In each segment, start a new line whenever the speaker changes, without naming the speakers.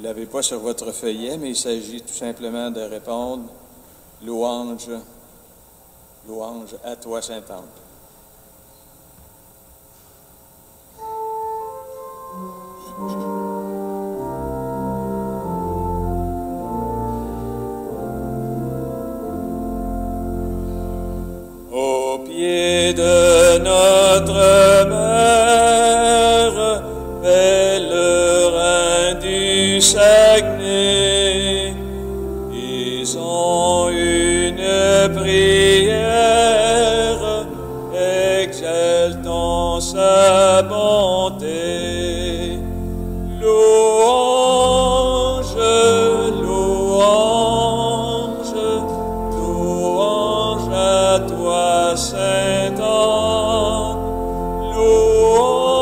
ne l'avez pas sur votre feuillet, mais il s'agit tout simplement de répondre « Louange, louange à toi, Saint-Anne ». Au pied de notre mère, pèlerin du Saguenay, disons une prière, exaltant sa bonté. Louange, louange, louange à toi, Saint-Anne. Louange,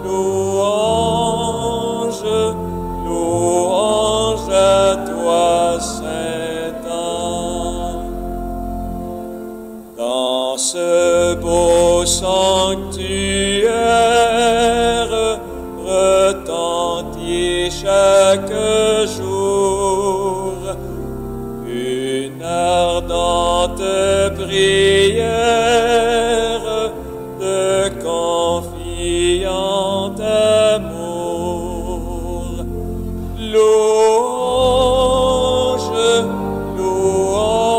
louange, louange à toi, Saint-Anne. Dans ce beau sanctuaire, retentit chaque jour une ardente prière de confiant amour. Louange, louange,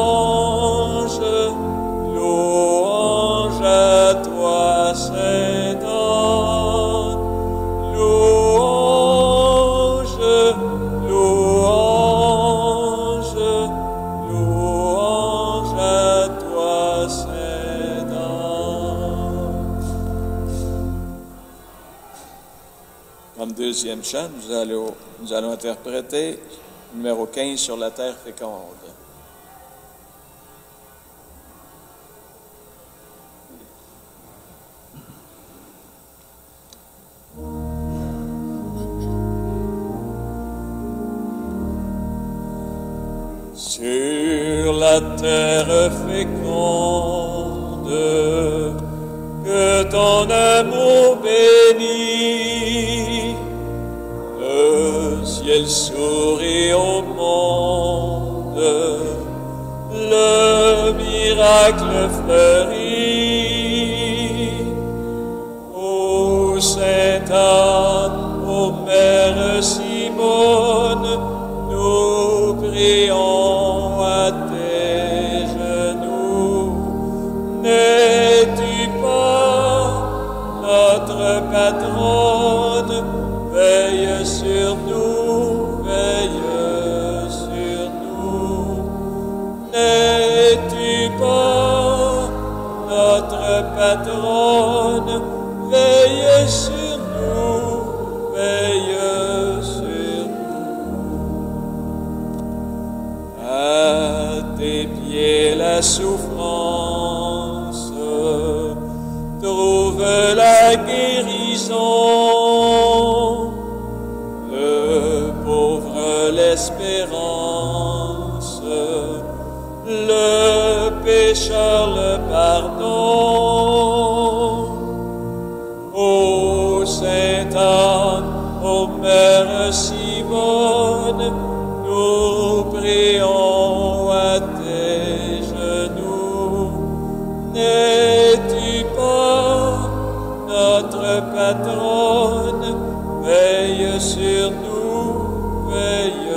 louange à toi, Saint-Anne. Louange, louange, louange à toi, Saint-Anne. Comme deuxième chant, nous allons interpréter numéro 15 sur la terre féconde. Sur la terre féconde, que ton amour bénit, le ciel sourit au monde, le miracle fleurit. Ô Sainte-Anne, ô Mère Simone, nous prions à tes genoux. N'es-tu pas notre patronne? Veille sur nous, veille sur nous. N'es-tu pas notre patronne? Veille sur nous, veille sur nous. À tes pieds la souffrance trouve la guérison, le pauvre l'espérance, le pécheur le pardon. Ô Sainte-Anne, ô Mère Simone, nous prions à tes genoux. N'es-tu pas notre patronne? Veille sur nous, veille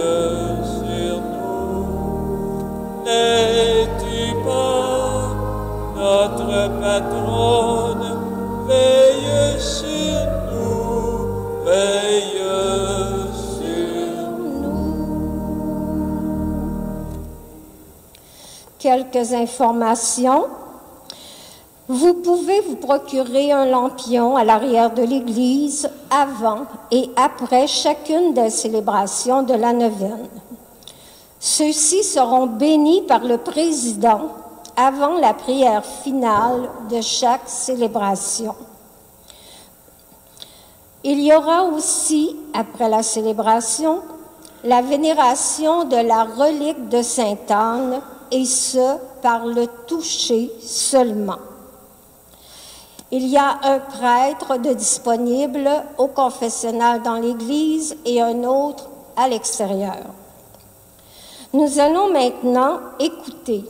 sur nous. N'es-tu pas notre patronne? Veille sur nous, veille sur nous.
Quelques informations. Vous pouvez vous procurer un lampion à l'arrière de l'église avant et après chacune des célébrations de la neuvaine. Ceux-ci seront bénis par le président avant la prière finale de chaque célébration. Il y aura aussi, après la célébration, la vénération de la relique de Sainte-Anne, et ce, par le toucher seulement. Il y a un prêtre de disponible au confessionnal dans l'église et un autre à l'extérieur. Nous allons maintenant écouter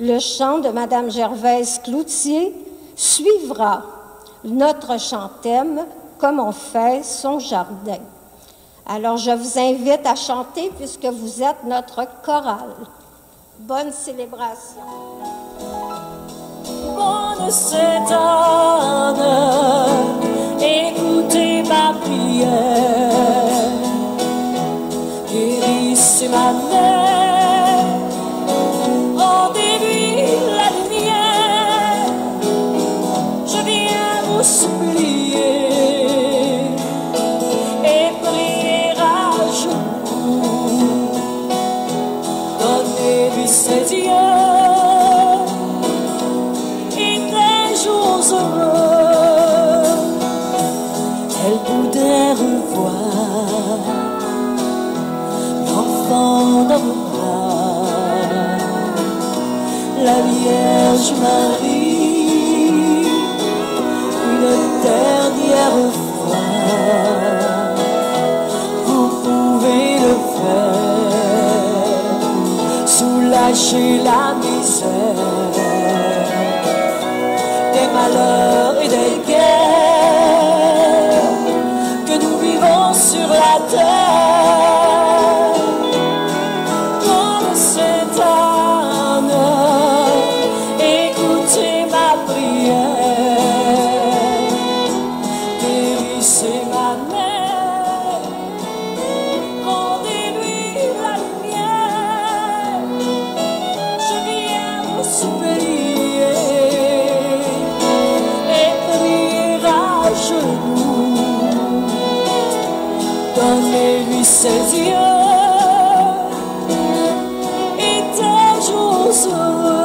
le chant de Madame Gervaise Cloutier, suivra notre chant-thème « Comme on fait son jardin ». Alors, je vous invite à chanter puisque vous êtes notre chorale. Bonne célébration.
Bonne cette âne, écoutez ma prière, guérissez ma mère, rendez-lui la lumière, je viens vous supplier et prier à genoux, donnez-lui ses yeux. Elle voudrait revoir l'enfant dans vos bras, la Vierge Marie, une dernière fois. Vous pouvez le faire, soulager la misère, des malheurs et des guerres que nous vivons sur la terre. Comme cet âne, écoutez ma prière, guérissez ma mère, rendez-lui la lumière, je viens vous supplier et prier à genoux, donnez-lui ses yeux et des jours heureux.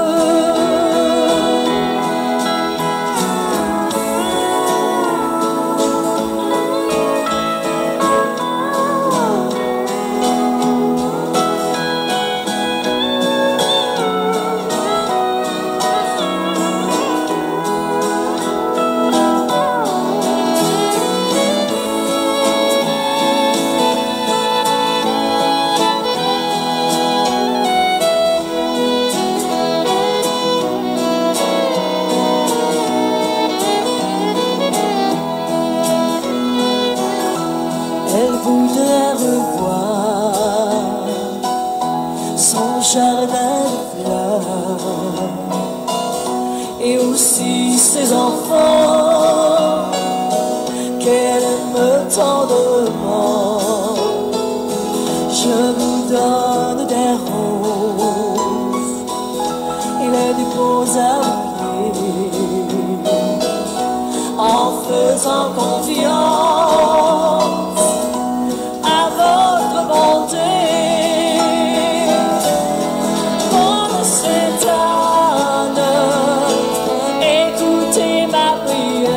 Elle voudrait revoir son jardin de fleurs et aussi ses enfants qu'elle aime tendrement. Je vous donne des roses et les dépose à vos pieds en faisant confiance à votre bonté. Comme cet âne, écoutez ma prière,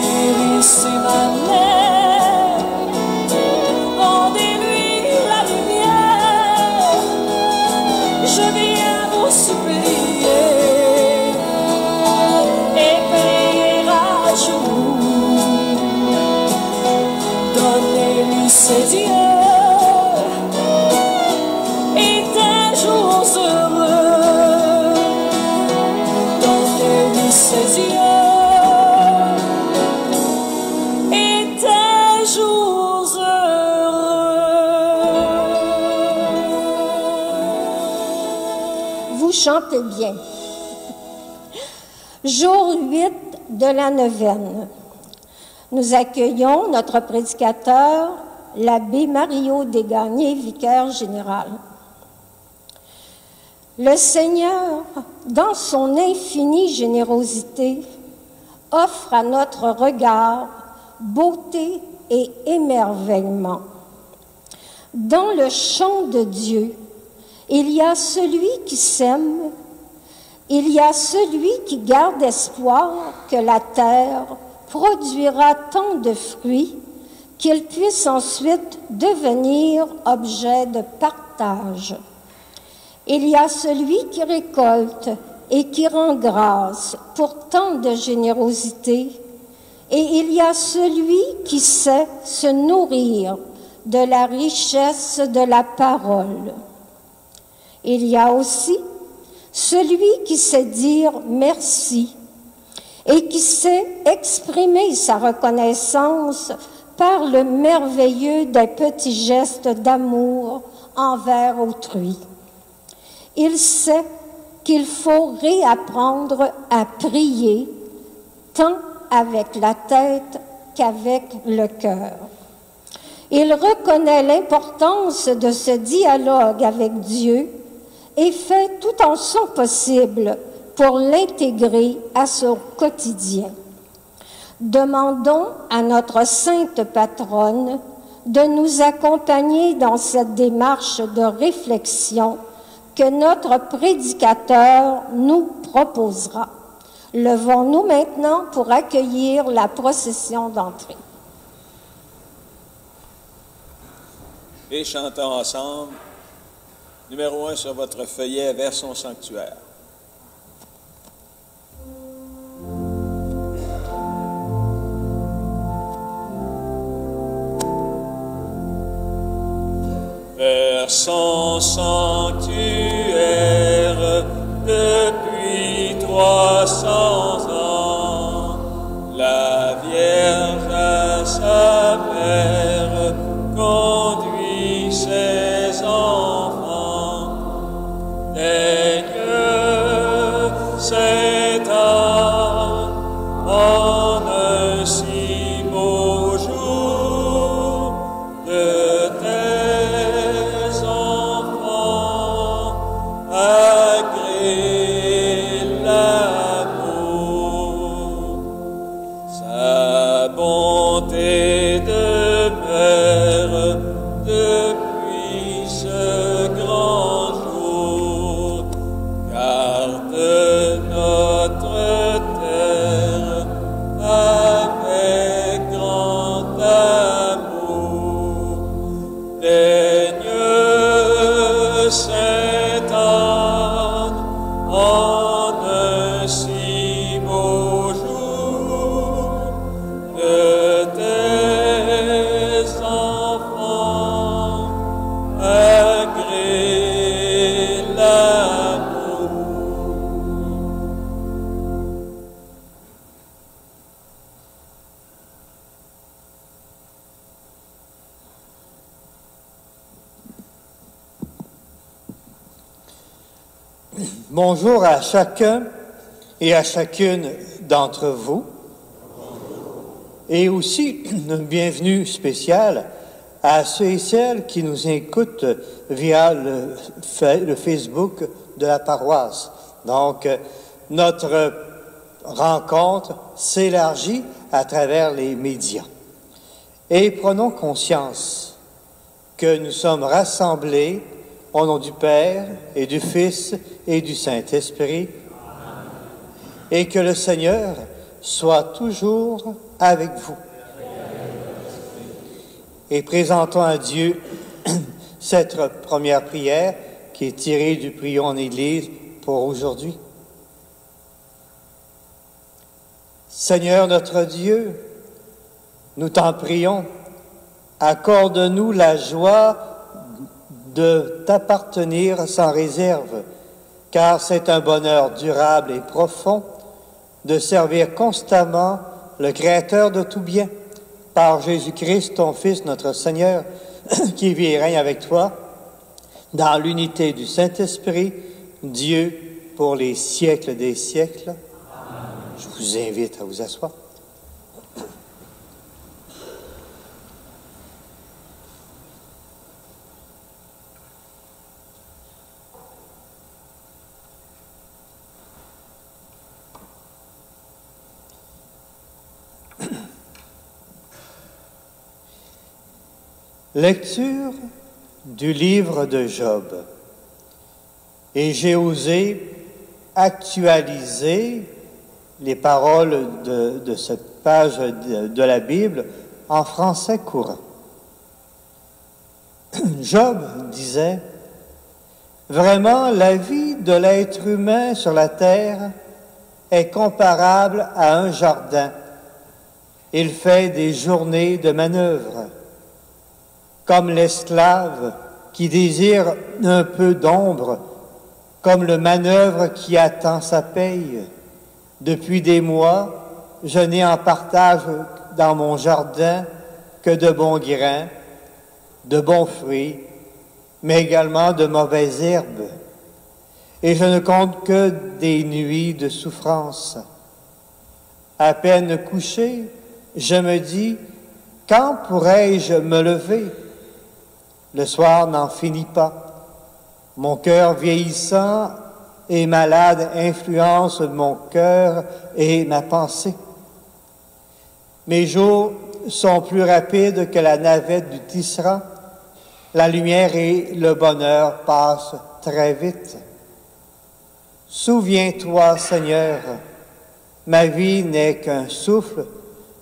guérissez ma mère, rendez-lui la lumière, je viens vous supplier et prier à genoux, donnez-lui ses yeux et des jours heureux, donnez-lui ses yeux et des jours heureux.
Vous chantez bien. Jour 8 de la neuvaine. Nous accueillons notre prédicateur, l'abbé Mario Desgagnés, vicaire général. Le Seigneur, dans son infinie générosité, offre à notre regard beauté et émerveillement. Dans le champ de Dieu, il y a celui qui sème, il y a celui qui garde espoir que la terre produira tant de fruits qu'il puisse ensuite devenir objet de partage. Il y a celui qui récolte et qui rend grâce pour tant de générosité. Et il y a celui qui sait se nourrir de la richesse de la parole. Il y a aussi celui qui sait dire merci et qui sait exprimer sa reconnaissance par le merveilleux des petits gestes d'amour envers autrui. Il sait qu'il faut réapprendre à prier, tant avec la tête qu'avec le cœur. Il reconnaît l'importance de ce dialogue avec Dieu et fait tout en son possible pour l'intégrer à son quotidien. Demandons à notre sainte patronne de nous accompagner dans cette démarche de réflexion que notre prédicateur nous proposera. Levons-nous maintenant pour accueillir la procession d'entrée.
Et chantons ensemble, numéro 1 sur votre feuillet, vers son sanctuaire. Vers son sanctuaire, depuis 300 ans, la Vierge à sa mère conduit ses enfants. Daigne s'étendre en un si beau jour de tes enfants, agrée l'amour. Sa bonté demeure depuis ce grand jour. Garde notre terre avec grand amour. Daigne s'étendre en un si beau jour de tes enfants, agrée l'amour.
Bonjour à chacun et à chacune d'entre vous. Et aussi une bienvenue spéciale à ceux et celles qui nous écoutent via le Facebook de la paroisse. Donc, notre rencontre s'élargit à travers les médias. Et prenons conscience que nous sommes rassemblés au nom du Père et du Fils et du Saint-Esprit, et que le Seigneur soit toujours avec vous. Et présentons à Dieu cette première prière qui est tirée du Prions en Église pour aujourd'hui. Seigneur notre Dieu, nous t'en prions, accorde-nous la joie de t'appartenir sans réserve, car c'est un bonheur durable et profond de servir constamment le Créateur de tout bien, par Jésus-Christ, ton Fils, notre Seigneur, qui vit et règne avec toi, dans l'unité du Saint-Esprit, Dieu, pour les siècles des siècles. Je vous invite à vous asseoir. Lecture du livre de Job. Et j'ai osé actualiser les paroles de cette page de la Bible en français courant. Job disait « Vraiment, la vie de l'être humain sur la terre est comparable à un jardin. Il fait des journées de manœuvre, comme l'esclave qui désire un peu d'ombre, comme le manœuvre qui attend sa paye. Depuis des mois, je n'ai en partage dans mon jardin que de bons grains, de bons fruits, mais également de mauvaises herbes. Et je ne compte que des nuits de souffrance. À peine couché, je me dis, quand pourrais-je me lever? Le soir n'en finit pas. Mon cœur vieillissant et malade influence mon cœur et ma pensée. Mes jours sont plus rapides que la navette du tisserand. La lumière et le bonheur passent très vite. Souviens-toi, Seigneur, ma vie n'est qu'un souffle,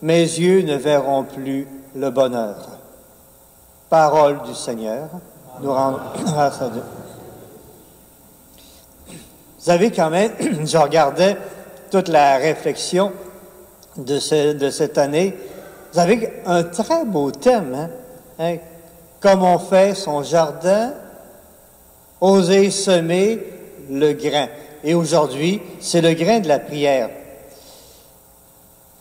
mes yeux ne verront plus le bonheur. Parole du Seigneur, nous rendons grâce à Dieu. Vous savez quand même, je regardais toute la réflexion de cette année, vous avez un très beau thème, hein? Comme on fait son jardin, oser semer le grain. Et aujourd'hui, c'est le grain de la prière.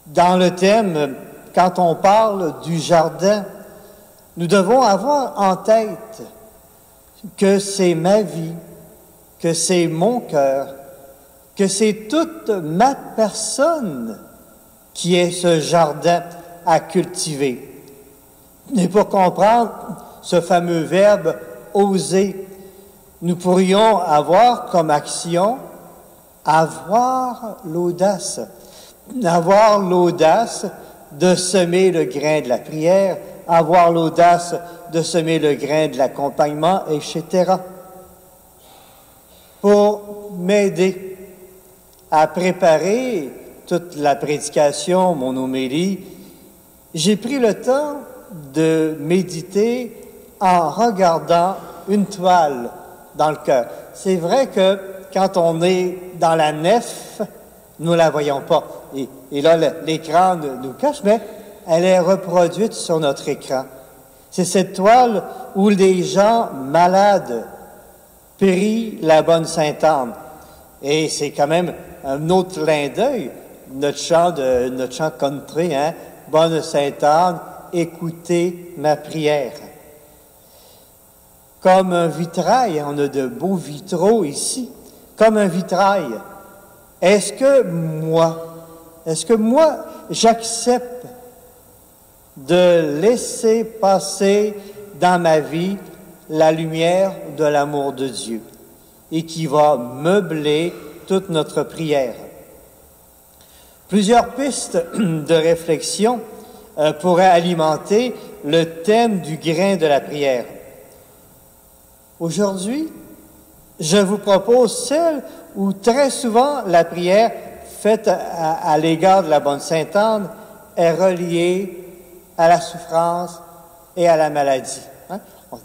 Dans le thème, quand on parle du jardin, nous devons avoir en tête que c'est ma vie, que c'est mon cœur, que c'est toute ma personne qui est ce jardin à cultiver. Et pour comprendre ce fameux verbe « oser », nous pourrions avoir comme action « avoir l'audace ». Avoir l'audace de semer le grain de la prière, avoir l'audace de semer le grain de l'accompagnement, etc. Pour m'aider à préparer toute la prédication, mon homélie, j'ai pris le temps de méditer en regardant une toile dans le cœur. C'est vrai que quand on est dans la nef, nous ne la voyons pas. Et là, l'écran nous cache, mais elle est reproduite sur notre écran. C'est cette toile où les gens malades prient la bonne Sainte-Anne. Et c'est quand même un autre clin d'œil, notre chant country, hein? Bonne Sainte-Anne, écoutez ma prière. Comme un vitrail, on a de beaux vitraux ici, comme un vitrail. Est-ce que moi, j'accepte de laisser passer dans ma vie la lumière de l'amour de Dieu et qui va meubler toute notre prière? Plusieurs pistes de réflexion pourraient alimenter le thème du grain de la prière. Aujourd'hui, je vous propose celle où très souvent la prière faite à l'égard de la bonne Sainte-Anne est reliée à la souffrance et à la maladie. Hein?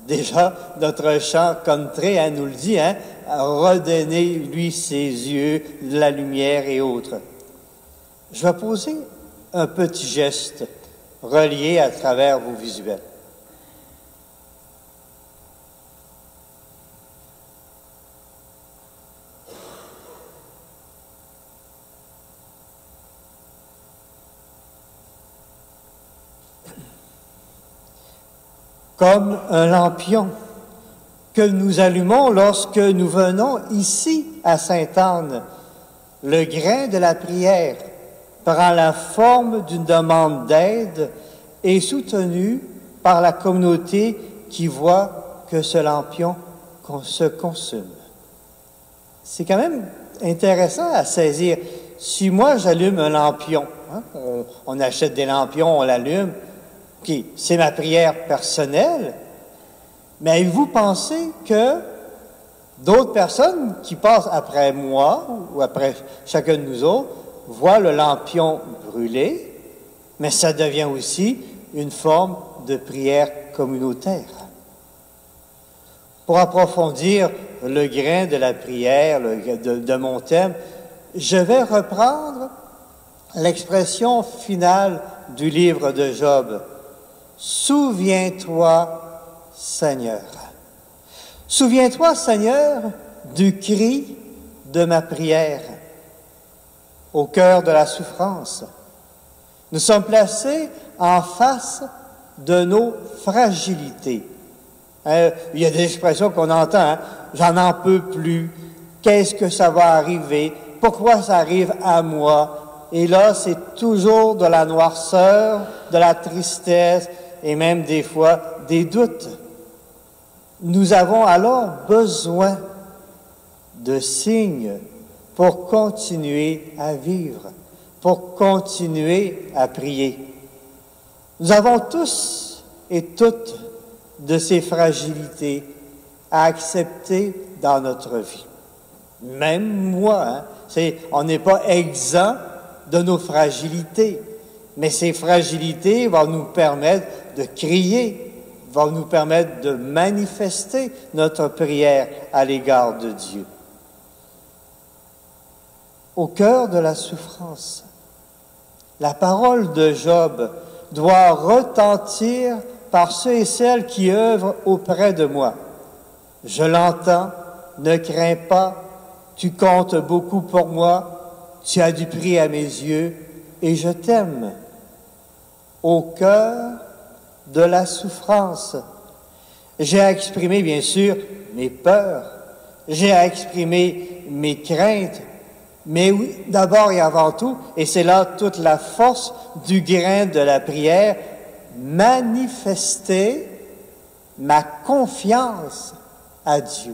Déjà, notre chant country nous le dit, hein? Redonnez-lui ses yeux, la lumière et autres. Je vais poser un petit geste relié à travers vos visuels. Comme un lampion que nous allumons lorsque nous venons ici à Sainte-Anne. Le grain de la prière prend la forme d'une demande d'aide et soutenu par la communauté qui voit que ce lampion se consume. C'est quand même intéressant à saisir. Si moi j'allume un lampion, hein, on achète des lampions, on l'allume, OK, c'est ma prière personnelle, mais vous pensez que d'autres personnes qui passent après moi ou après chacun de nous autres voient le lampion brûler, mais ça devient aussi une forme de prière communautaire. Pour approfondir le grain de la prière, de mon thème, je vais reprendre l'expression finale du livre de Job. Souviens-toi, Seigneur. Souviens-toi, Seigneur, du cri de ma prière au cœur de la souffrance. Nous sommes placés en face de nos fragilités. Il y a des expressions qu'on entend, hein? J'en en peux plus, qu'est-ce que ça va arriver, pourquoi ça arrive à moi? Et là, c'est toujours de la noirceur, de la tristesse et même des fois des doutes. Nous avons alors besoin de signes pour continuer à vivre, pour continuer à prier. Nous avons tous et toutes de ces fragilités à accepter dans notre vie. Même moi, on n'est pas exempt de nos fragilités, mais ces fragilités vont nous permettre de crier, vont nous permettre de manifester notre prière à l'égard de Dieu. Au cœur de la souffrance, la parole de Job doit retentir par ceux et celles qui œuvrent auprès de moi. Je l'entends, ne crains pas, tu comptes beaucoup pour moi, tu as du prix à mes yeux et je t'aime. Au cœur de la souffrance, j'ai à exprimer bien sûr mes peurs, j'ai à exprimer mes craintes, mais oui, d'abord et avant tout, et c'est là toute la force du grain de la prière, manifester ma confiance à Dieu.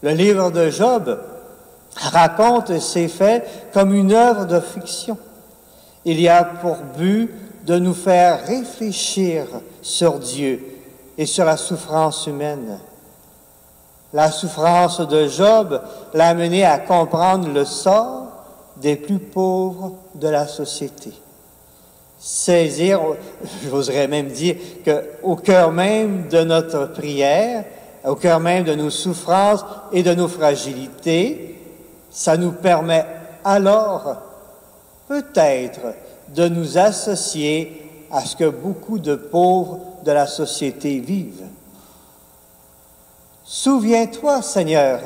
Le livre de Job raconte ces faits comme une œuvre de fiction. Il y a pour but de nous faire réfléchir sur Dieu et sur la souffrance humaine. La souffrance de Job l'a amené à comprendre le sort des plus pauvres de la société. Saisir, j'oserais même dire qu'au cœur même de notre prière, au cœur même de nos souffrances et de nos fragilités, ça nous permet alors peut-être de nous associer à ce que beaucoup de pauvres de la société vivent. Souviens-toi, Seigneur,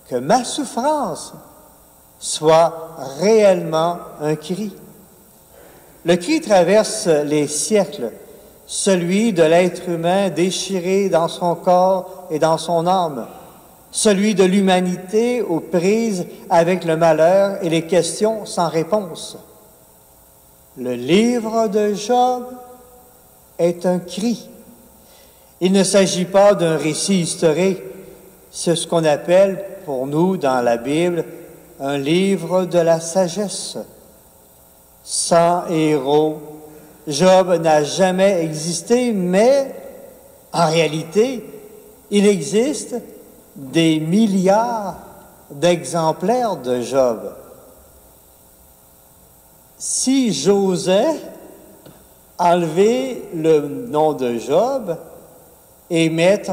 que ma souffrance soit réellement un cri. Le cri traverse les siècles, celui de l'être humain déchiré dans son corps et dans son âme, celui de l'humanité aux prises avec le malheur et les questions sans réponse. Le livre de Job est un cri. Il ne s'agit pas d'un récit historique, c'est ce qu'on appelle pour nous dans la Bible un livre de la sagesse. Sans héros, Job n'a jamais existé, mais en réalité, il existe des milliards d'exemplaires de Job. Si j'osais enlever le nom de Job et mettre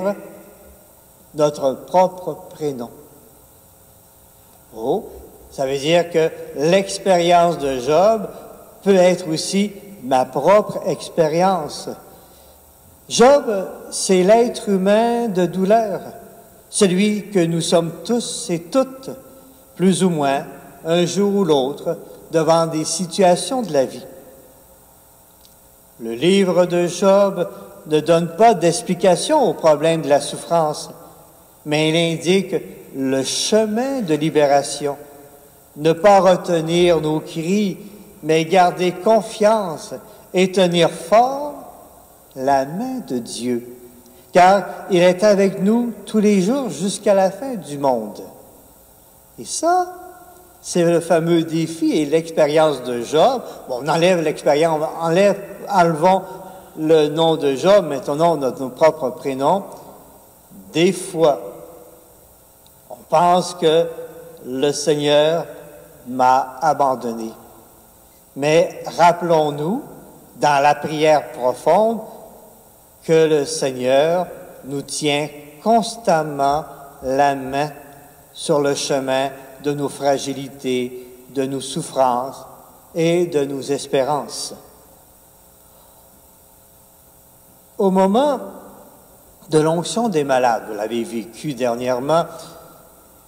notre propre prénom. Oh, ça veut dire que l'expérience de Job peut être aussi ma propre expérience. Job, c'est l'être humain de douleur, celui que nous sommes tous et toutes, plus ou moins, un jour ou l'autre, devant des situations de la vie. Le livre de Job ne donne pas d'explication au problème de la souffrance, mais il indique le chemin de libération. Ne pas retenir nos cris, mais garder confiance et tenir fort la main de Dieu, car il est avec nous tous les jours jusqu'à la fin du monde. Et ça, c'est le fameux défi et l'expérience de Job. Bon, on enlève l'expérience, enlevons le nom de Job, mettons notre propre prénom. Des fois, on pense que le Seigneur m'a abandonné. Mais rappelons-nous, dans la prière profonde, que le Seigneur nous tient constamment la main sur le chemin de nos fragilités, de nos souffrances et de nos espérances. Au moment de l'onction des malades, vous l'avez vécu dernièrement,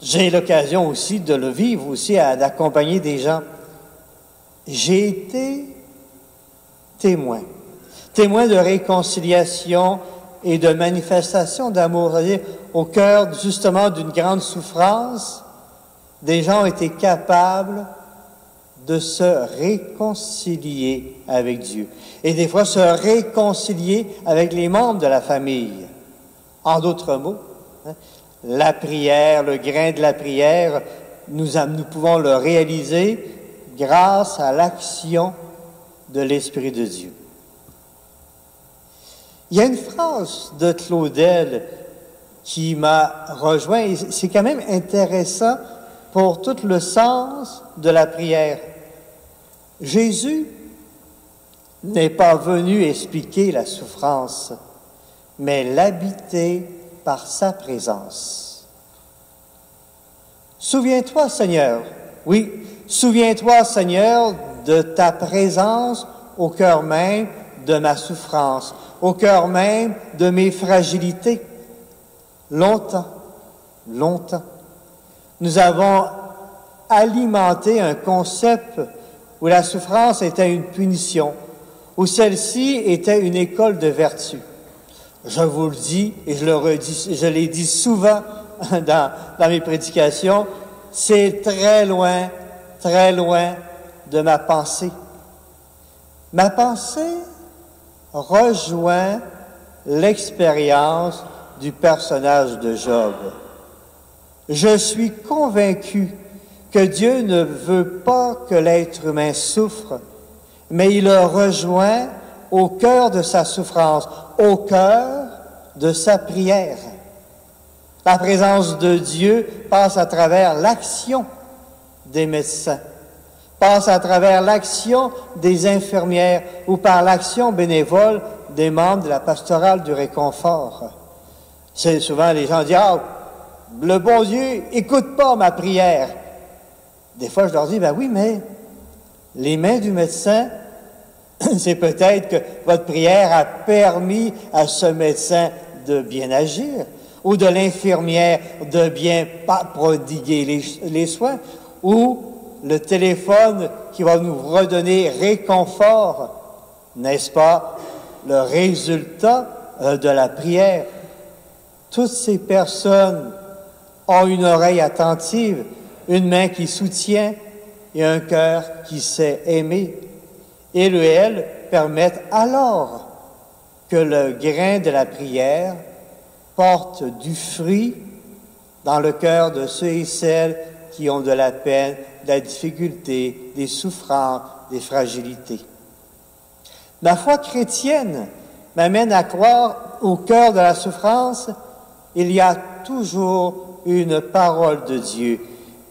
j'ai l'occasion aussi de le vivre, aussi d'accompagner des gens. J'ai été témoin de réconciliation et de manifestation d'amour. C'est-à-dire, au cœur justement d'une grande souffrance, des gens ont été capables de se réconcilier avec Dieu. Et des fois, se réconcilier avec les membres de la famille. En d'autres mots, la prière, le grain de la prière, nous pouvons le réaliser grâce à l'action de l'Esprit de Dieu. Il y a une phrase de Claudel qui m'a rejoint, et c'est quand même intéressant pour tout le sens de la prière. Jésus n'est pas venu expliquer la souffrance, mais l'habiter par sa présence. Souviens-toi, Seigneur, oui, souviens-toi, Seigneur, de ta présence au cœur même de ma souffrance, au cœur même de mes fragilités. Longtemps, nous avons alimenté un concept où la souffrance était une punition, où celle-ci était une école de vertu. Je vous le dis et je le redis, je l'ai dit souvent dans mes prédications, c'est très loin de ma pensée. Ma pensée rejoint l'expérience du personnage de Job. Je suis convaincu que Dieu ne veut pas que l'être humain souffre, mais il le rejoint au cœur de sa souffrance, au cœur de sa prière. La présence de Dieu passe à travers l'action des médecins, passe à travers l'action des infirmières ou par l'action bénévole des membres de la pastorale du réconfort. C'est souvent les gens disent « Ah, le bon Dieu, écoute pas ma prière. » Des fois, je leur dis « Ben oui, mais les mains du médecin, c'est peut-être que votre prière a permis à ce médecin de bien agir, ou de l'infirmière de bien prodiguer les soins, ou le téléphone qui va nous redonner réconfort, n'est-ce pas, le résultat de la prière. Toutes ces personnes ont une oreille attentive, une main qui soutient et un cœur qui sait aimer. Et elles permettent alors que le grain de la prière porte du fruit dans le cœur de ceux et celles qui ont de la peine, de la difficulté, des souffrances, des fragilités. Ma foi chrétienne m'amène à croire au cœur de la souffrance, il y a toujours une parole de Dieu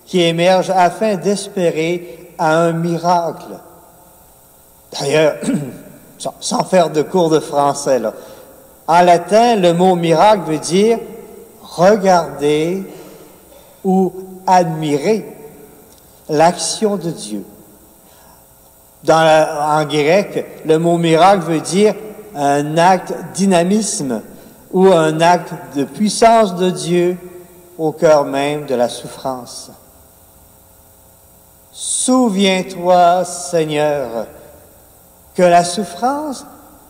qui émerge afin d'espérer à un miracle. D'ailleurs, sans faire de cours de français, là, en latin, le mot miracle veut dire regarder ou admirer l'action de Dieu. En grec, le mot miracle veut dire un acte dynamisme ou un acte de puissance de Dieu au cœur même de la souffrance. Souviens-toi, Seigneur, que la souffrance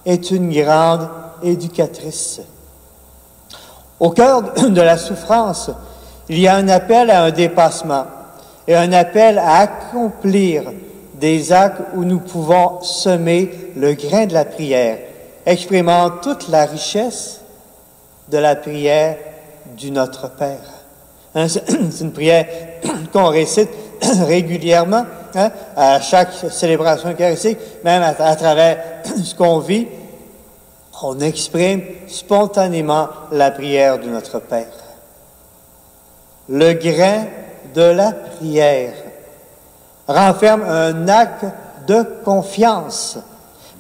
est une grande éducatrice. Au cœur de la souffrance, il y a un appel à un dépassement et un appel à accomplir des actes où nous pouvons semer le grain de la prière, exprimant toute la richesse de la prière du Notre Père. C'est une prière qu'on récite régulièrement, à chaque célébration eucharistique, même à travers ce qu'on vit, on exprime spontanément la prière de notre Père. Le grain de la prière renferme un acte de confiance.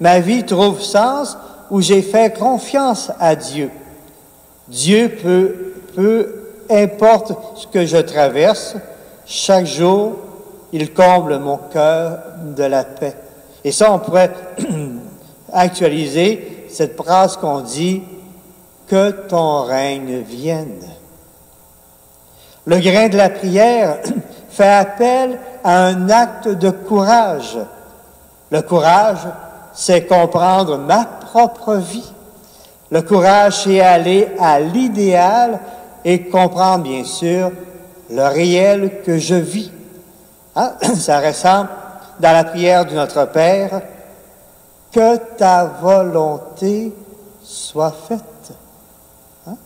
Ma vie trouve sens où j'ai fait confiance à Dieu. Dieu peu importe ce que je traverse, chaque jour, il comble mon cœur de la paix. Et ça, on pourrait actualiser cette phrase qu'on dit « Que ton règne vienne ». Le grain de la prière fait appel à un acte de courage. Le courage, c'est comprendre ma propre vie. Le courage, c'est aller à l'idéal et comprendre, bien sûr, le réel que je vis. Hein? Ça ressemble dans la prière de notre Père, « Que ta volonté soit faite. » Hein?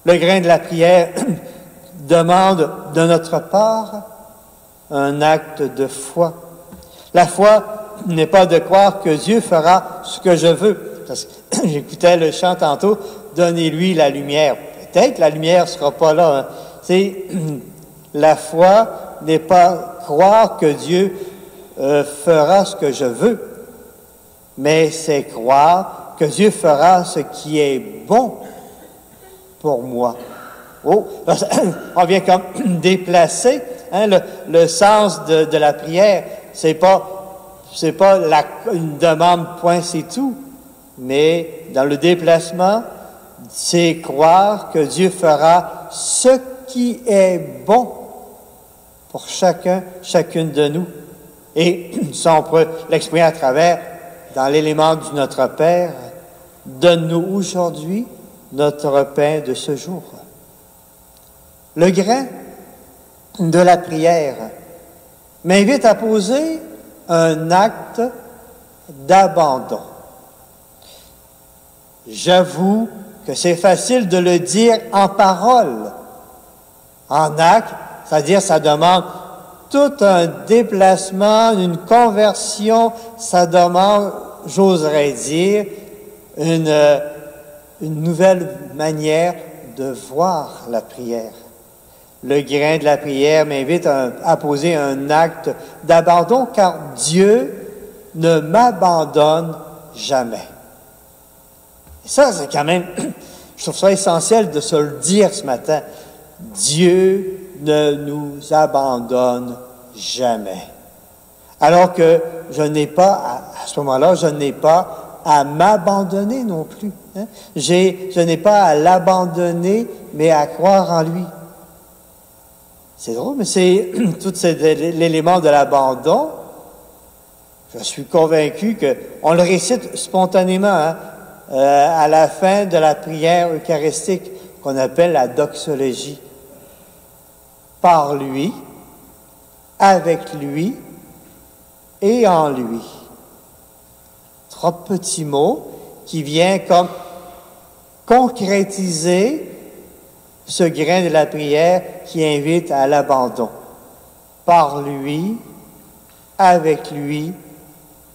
Le grain de la prière demande de notre part un acte de foi. La foi n'est pas de croire que Dieu fera ce que je veux. Parce que j'écoutais le chant tantôt, « Donnez-lui la lumière ». Peut-être la lumière ne sera pas là. Hein. C'est, la foi n'est pas croire que Dieu fera ce que je veux, mais c'est croire que Dieu fera ce qui est bon pour moi. Oh, on vient comme déplacer hein, le sens de la prière. C'est pas une demande point c'est tout, mais dans le déplacement, c'est croire que Dieu fera ce qui est bon pour chacune de nous. Et ça, on peut l'exprimer à travers, dans l'élément du Notre Père, donne-nous aujourd'hui notre pain de ce jour. Le grain de la prière m'invite à poser un acte d'abandon. J'avoue que c'est facile de le dire en parole. En acte, c'est-à-dire ça demande tout un déplacement, une conversion, ça demande, j'oserais dire, une nouvelle manière de voir la prière. Le grain de la prière m'invite à poser un acte d'abandon, car Dieu ne m'abandonne jamais. Et ça, c'est quand même, je trouve ça essentiel de se le dire ce matin. Dieu ne nous abandonne jamais. Alors que je n'ai pas, à ce moment-là, je n'ai pas à m'abandonner non plus. Hein? Je n'ai pas à l'abandonner, mais à croire en lui. C'est drôle, mais c'est tout l'élément de l'abandon. Je suis convaincu qu'on le récite spontanément hein, à la fin de la prière eucharistique qu'on appelle la doxologie. Par lui, avec lui et en lui. 3 petits mots qui viennent comme concrétiser ce grain de la prière qui invite à l'abandon. Par lui, avec lui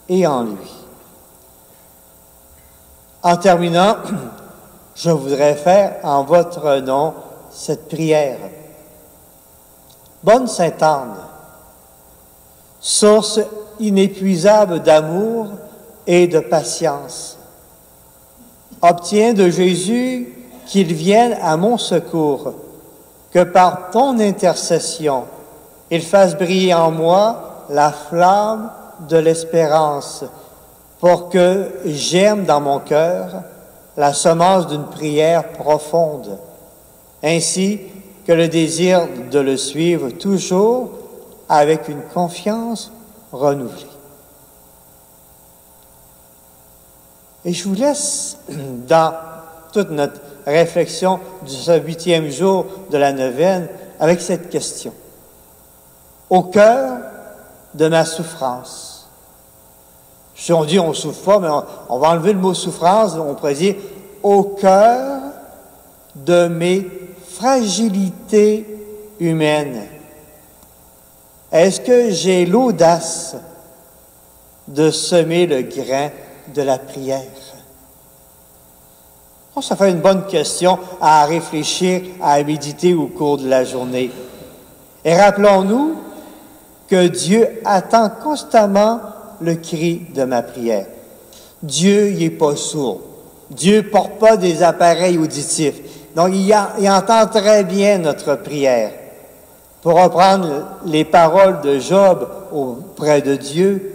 et en lui. En terminant, je voudrais faire en votre nom cette prière. Bonne Sainte Anne, source inépuisable d'amour et de patience, obtiens de Jésus qu'il vienne à mon secours, que par ton intercession, il fasse briller en moi la flamme de l'espérance, pour que germe dans mon cœur la semence d'une prière profonde, ainsi que le désir de le suivre toujours avec une confiance renouvelée. Et je vous laisse dans toute notre réflexion de ce 8e jour de la neuvaine avec cette question. Au cœur de ma souffrance. Si on dit on ne souffre pas, mais on va enlever le mot souffrance, on pourrait dire au cœur de mes fragilités humaines. Est-ce que j'ai l'audace de semer le grain de la prière? Bon, ça fait une bonne question à réfléchir, à méditer au cours de la journée. Et rappelons-nous que Dieu attend constamment le cri de ma prière. Dieu, il n'est pas sourd. Dieu ne porte pas des appareils auditifs. Donc, il entend très bien notre prière. Pour reprendre les paroles de Job auprès de Dieu,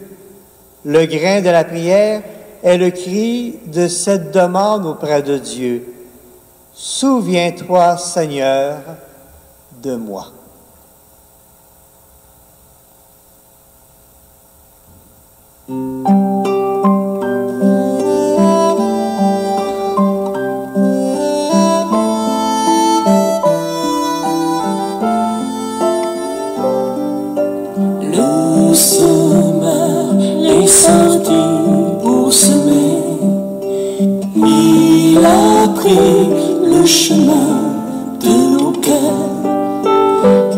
le grain de la prière est le cri de cette demande auprès de Dieu. Souviens-toi, Seigneur, de moi.
Le semeur est sorti pour semer. Il a pris le chemin de nos cœurs.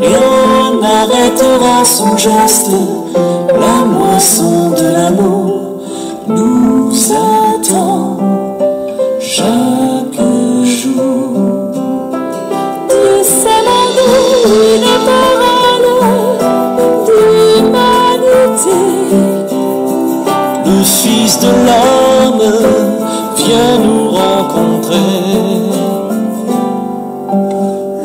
Rien n'arrêtera son geste. La moisson de l'amour nous attend chaque jour. Dieu sème en nous une parole d'humanité. Le Fils de l'homme vient nous rencontrer.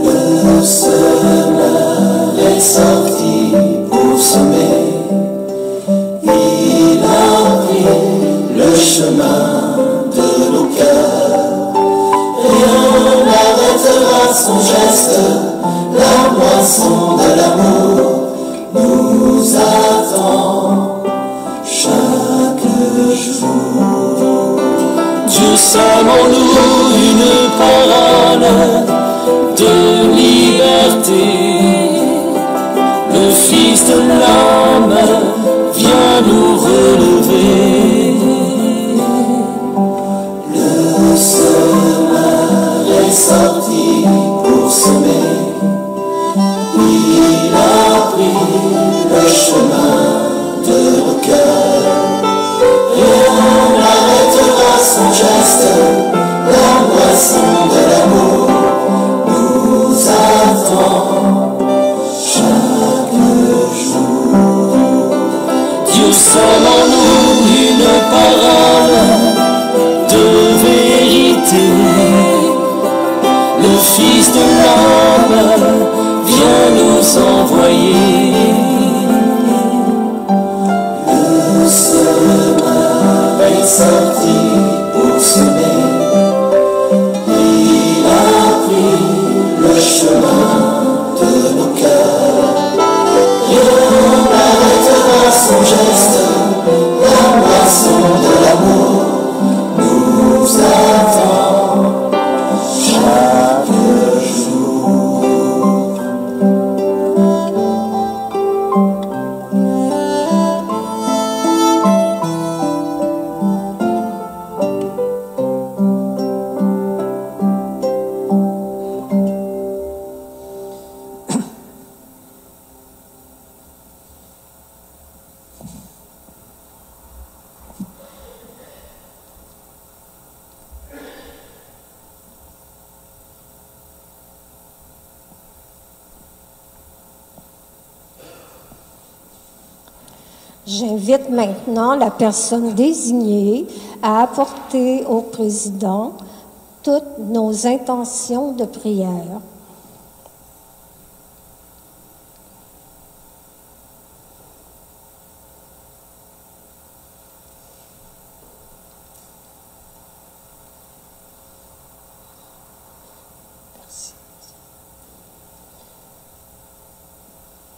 Le semeur est sorti pour semer. Il a pris le chemin de nos cœurs. Rien n'arrêtera son geste. La moisson de l'amour nous attend chaque jour. Dieu sème en nous une parole de liberté. Le Fils de l'homme vient nous relever. Le semeur est sorti pour semer. Il a pris le chemin de nos cœurs. Rien n'arrêtera son geste. La moisson de l'amour nous attend chaque jour. Dieu sème en nous une parole de vérité. Le Fils de l'homme vient nous envoyer. Le semeur est sorti pour semer. Il a pris le chemin de nos cœurs. Rien n'arrêtera son geste. La moisson de l'amour nous attend chaque jour.
J'invite maintenant la personne désignée à apporter au président toutes nos intentions de prière.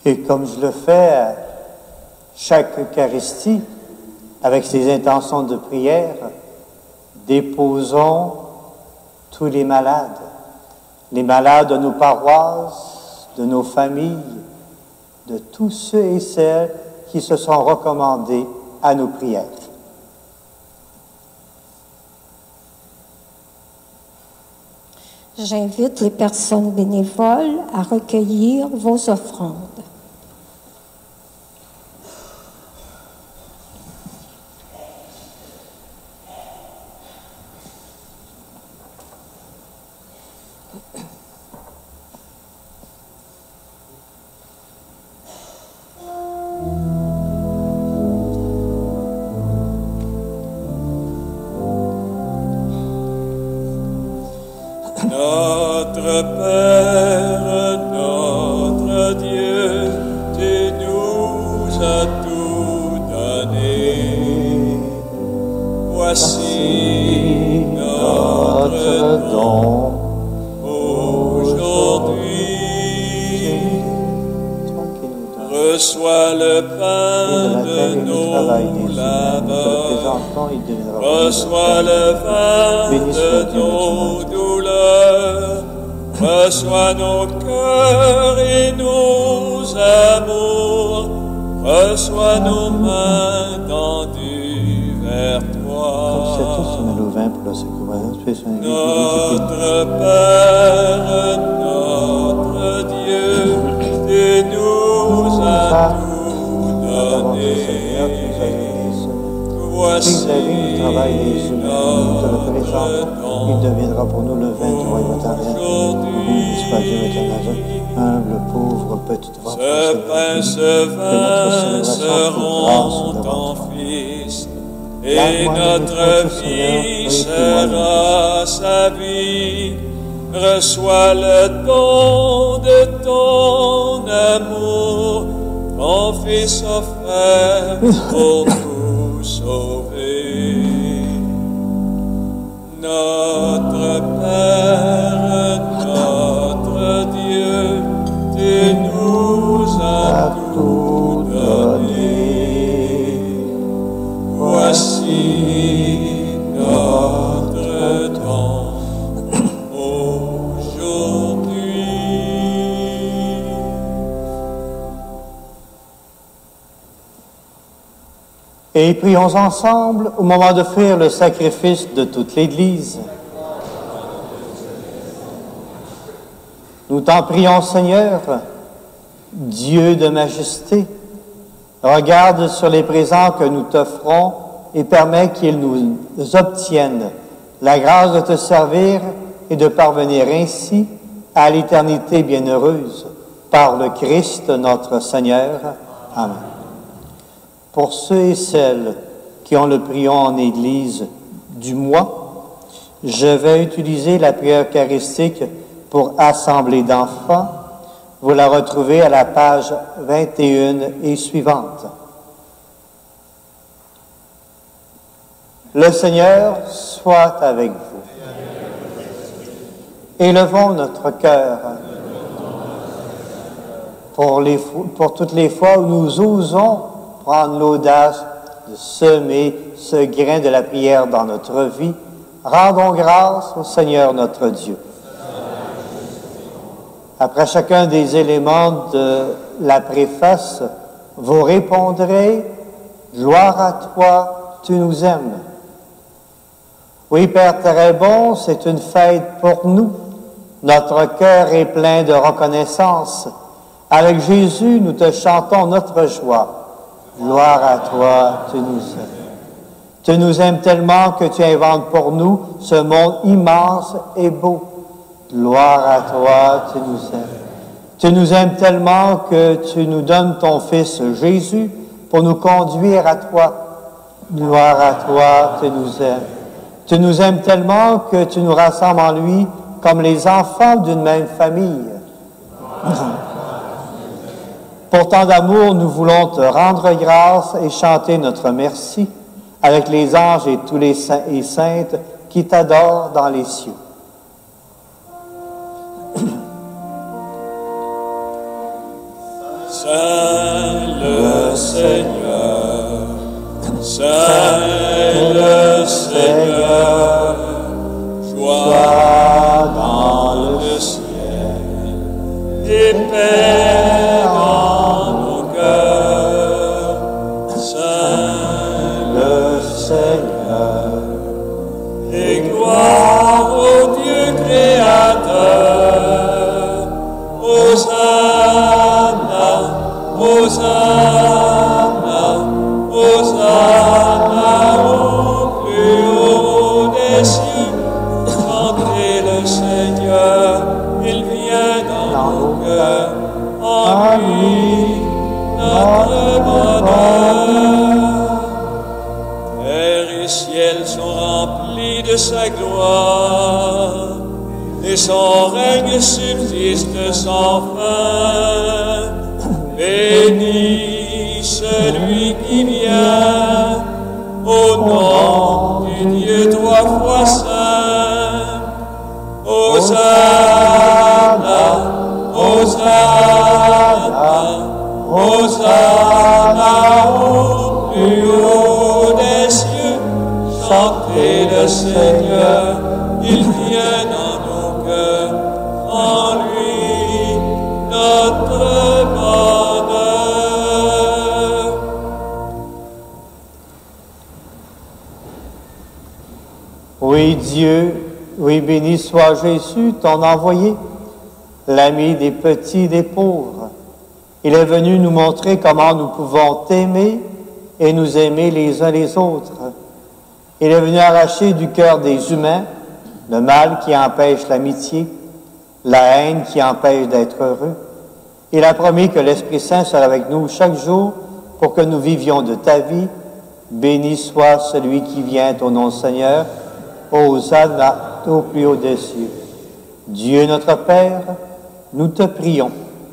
Et comme je le fais à chaque Eucharistie, avec ses intentions de prière, déposons tous les malades de nos paroisses, de nos familles, de tous ceux et celles qui se sont recommandés à nos prières.
J'invite les personnes bénévoles à recueillir vos offrandes.
Notre Père, notre Dieu, tu nous as tout donné. Voici notre don aujourd'hui. Reçois le pain de nos labeurs. Reçois le vin de nos douleurs. Reçois nos cœurs et nos amours. Reçois nos mains tendues vers toi. Notre Père, notre Dieu, tu nous as tout donné. Voici notre don.
Il deviendra pour nous le vin du royaume éternel. Béni soit Dieu éternel, humble, pauvre, petite voix.
Ce pain, ce vin seront ton Fils, et notre vie sera sa vie. Reçois le don de ton amour, ton Fils offert pour nous sauver. Notre Père, notre Dieu, tu nous as tout donné. Voici notre don aujourd'hui.
Et prions ensemble au moment d'offrir le sacrifice de toute l'Église. Nous t'en prions, Seigneur, Dieu de majesté, regarde sur les présents que nous t'offrons et permets qu'ils nous obtiennent la grâce de te servir et de parvenir ainsi à l'éternité bienheureuse par le Christ notre Seigneur. Amen. Pour ceux et celles qui ont le prion en Église du mois, je vais utiliser la prière eucharistique pour assemblée d'enfants. Vous la retrouvez à la page 21 et suivante. Le Seigneur soit avec vous. Élevons notre cœur pour toutes les fois où nous osons prendre l'audace de semer ce grain de la prière dans notre vie. Rendons grâce au Seigneur notre Dieu. Après chacun des éléments de la préface, vous répondrez « Gloire à toi, tu nous aimes ». Oui, Père très bon, c'est une fête pour nous. Notre cœur est plein de reconnaissance. Avec Jésus, nous te chantons notre joie. Gloire à toi, tu nous aimes. Tu nous aimes tellement que tu inventes pour nous ce monde immense et beau. Gloire à toi, tu nous aimes. Tu nous aimes tellement que tu nous donnes ton Fils Jésus pour nous conduire à toi. Gloire à toi, tu nous aimes. Tu nous aimes tellement que tu nous rassembles en lui comme les enfants d'une même famille. Pour tant d'amour, nous voulons te rendre grâce et chanter notre merci avec les anges et tous les saints et saintes qui t'adorent dans les cieux.
Saint le Seigneur, Saint le Seigneur, joie dans le ciel et paix dans nos cœurs. Saint le Seigneur, et gloire au Dieu créateur. Hosanna, Hosanna, Hosanna au plus haut des cieux. Chantez le Seigneur, il vient dans nos cœurs. En lui, notre bonheur. Terre et ciel sont remplis de sa gloire. et son règne subsiste sans fin. Béni celui qui vient au nom du Dieu trois fois saint. Hosanna, Hosanna, Hosanna au plus haut des cieux. Chantez le Seigneur, il vient dans nos cœurs, en lui notre bonheur.
Oui, Dieu, oui, béni soit Jésus, ton envoyé, l'ami des petits et des pauvres. Il est venu nous montrer comment nous pouvons t'aimer et nous aimer les uns les autres. Il est venu arracher du cœur des humains le mal qui empêche l'amitié, la haine qui empêche d'être heureux. Il a promis que l'Esprit Saint sera avec nous chaque jour pour que nous vivions de ta vie. Béni soit celui qui vient au nom du Seigneur. Hosanna au plus haut des cieux. Dieu notre Père, nous te prions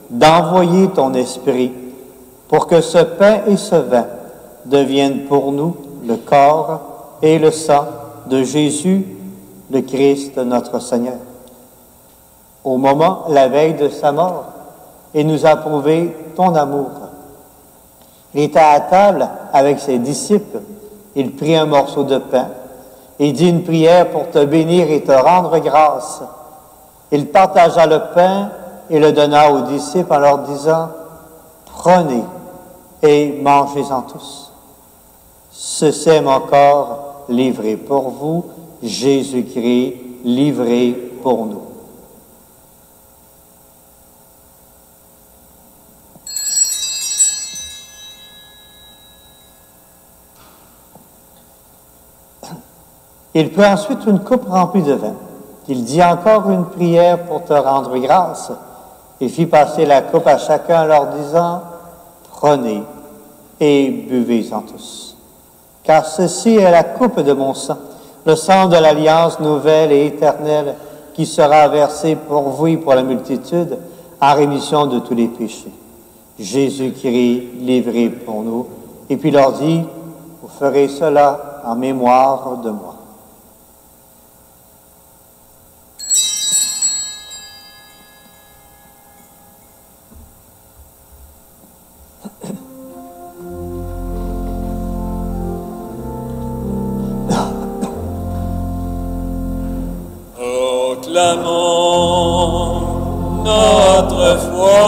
d'envoyer ton Esprit pour que ce pain et ce vin deviennent pour nous le corps et le sang de Jésus, le Christ notre Seigneur. Au moment, la veille de sa mort, il nous a prouvé ton amour. Il était à table avec ses disciples, il prit un morceau de pain, il dit une prière pour te bénir et te rendre grâce. Il partagea le pain et le donna aux disciples en leur disant, « Prenez et mangez-en tous. Ceci est mon corps livré pour vous, Jésus-Christ livré pour nous. » Il prit ensuite une coupe remplie de vin. Il dit encore une prière pour te rendre grâce. Il fit passer la coupe à chacun en leur disant, « Prenez et buvez-en tous. Car ceci est la coupe de mon sang, le sang de l'alliance nouvelle et éternelle qui sera versé pour vous et pour la multitude en rémission de tous les péchés. Jésus-Christ livré pour nous. » Et puis il leur dit, « Vous ferez cela en mémoire de moi. »
Proclamons notre foi